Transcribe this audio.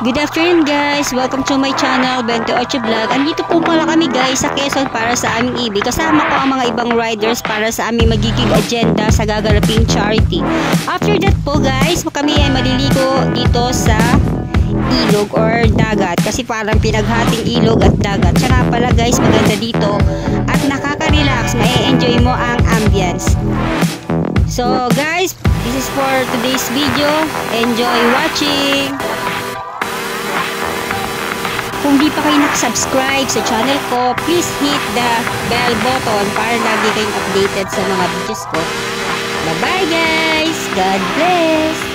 Good afternoon guys! Welcome to my channel, 28 Vlog. Andito po pala kami guys sa Quezon para sa aming ibig. Kasama ko ang mga ibang riders para sa aming magiging agenda sa gaganaping charity. After that po guys, kami ay maliligo dito sa ilog or dagat. Kasi parang pinaghating ilog at dagat. Tsaka pala guys, maganda dito at nakaka-relax. Mai-enjoy mo ang ambience. So guys, this is for today's video. Enjoy watching! Kung di pa kayo nakasubscribe sa channel ko, please hit the bell button para lagi kayong updated sa mga videos ko. Bye-bye guys! God bless!